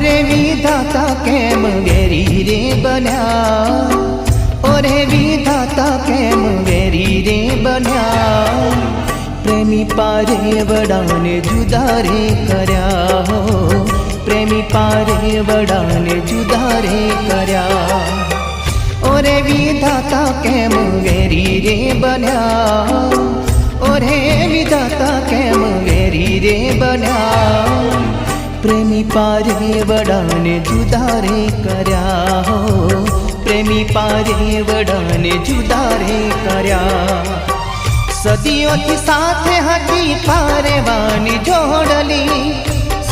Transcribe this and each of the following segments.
ओरे विधाता came very रे बन्या, ओरे विधाता केम वेरी रे बन्या। प्रेमी पारे वडाने जुदा रे कर्या हो, प्रेमी पारे वडाने जुदा रे कर्या। ओरे विधाता केम वेरी रे बन्या, ओरे विधाता केम वेरी रे बन्या। प्रेमी पारे वडाने जुदा रे कर्या हो, प्रेमी पारे वडाने जुदा रे कर्या। सदियों थी साथे हती पारेवानी जोड़ली,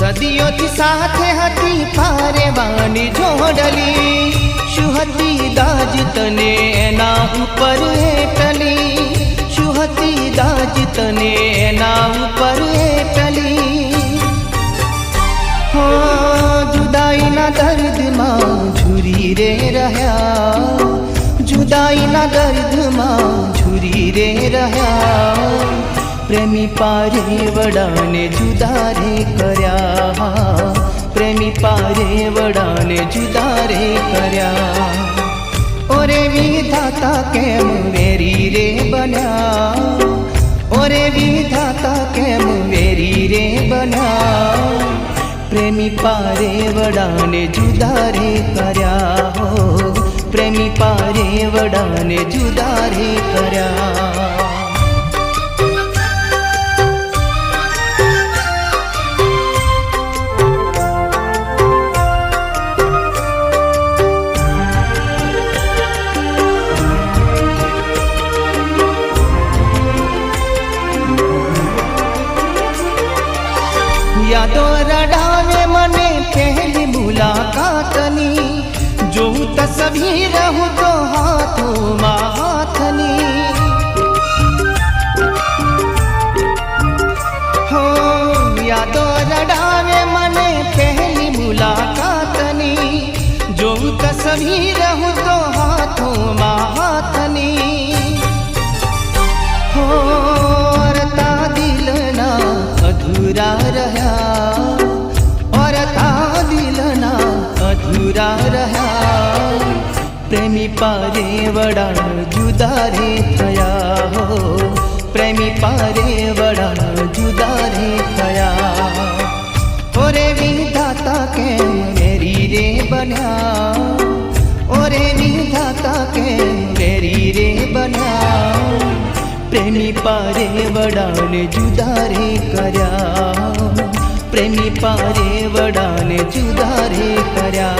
सदियों थी साथे हती पारेवानी जोड़ली। शुहती दाज तने एना ऊपर हेटली, शुहती दाज तने एना ऊपर हेटली। हाँ जुदाई ना दर्द मां झुरी रे रहा, जुदाई ना दर्द मां झुरी रे रहा। प्रेमी पारे वडाने जुदा रे कर्या, प्रेमी पारे वडाने जुदा रे कर्या। ओरे विधाता केम वेरी रे बन्या, ओरे विधाता केम वेरी रे बन्या। प्रेमी पारे वडाने जुदा रे कर्या हो, प्रेमी पारे वडाने जुदा रे कर्या। यादो रडावे मने पहली मुलाकातनी, जो तस्वीर हूँ तो हाथों मां हाथनी। हो यादो रडावे मने पहली मुलाकातनी, जो तस्वीर हूँ तो हाथों मां हाथनी। हो रता दिलना अधूरा रहा, और ता दिलना अधूरा रहा। प्रेमी पारे वडा जुदा रे थया हो, प्रेमी पारे वडा जुदा रे थया। ओरे विधाता केम वेरी रे बन्या, ओरे विधाता केम वेरी रे बन्या। प्रेमी पारे वडाने जुदा रे कर्या, प्रेमी पारे वडाने जुदा रे कर्या।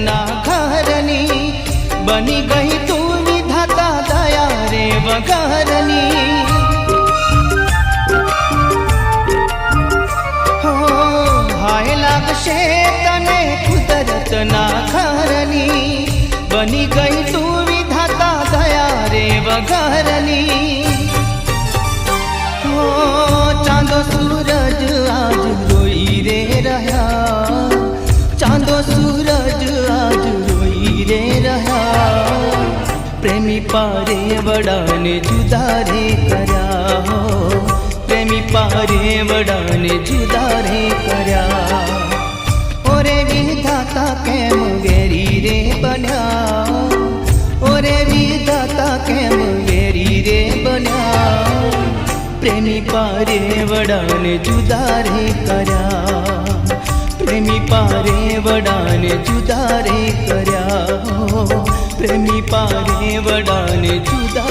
ना घरनी बनी गई तू विधाता दया रे वगरनी। हो हाय लागशे तने कुदरत ना घरनी, बनी गई तू विधाता दया रे वगरनी। हो चांदो सूरज आज रोई रे रहा, चांदो सूरज आज रोई रे रहा। प्रेमी पारे वडाने जुदा रे कर्या हो, प्रेमी पारे वडाने जुदा रे कर्या। ओरे विधाता केम वेरी रे बन्या, ओरे विधाता केम वेरी रे बन्या। प्रेमी पारे वडाने जुदा रे कर्या, प्रेमी पारे वडाने जुदा रे कर्या हो, प्रेमी पारे वडाने जुदा